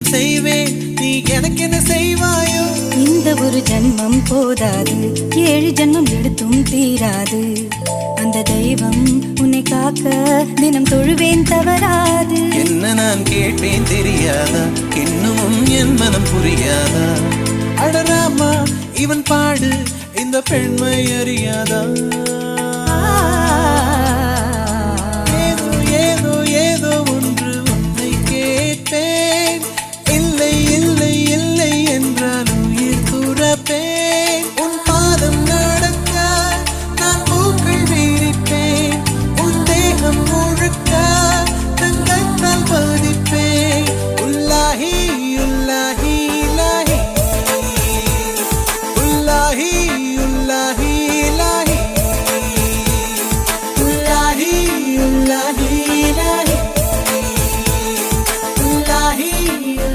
செய்வேன், நீ எனக்கு என்ன செய்வாயோ? இந்த ஒரு ஜன்மம் போதாது, 7 ஜன்மம் எடுத்தும் தீராது. அந்த தெய்வம் உன்னை காக்க தினம் தொழுவேன் தவறாது. என்ன நான் கேட்டேன் தெரியாதா, இன்னும் என் மனம் புரியாதா? அடராமா இவன் பாடு இந்த பெண்மை அறியாதா?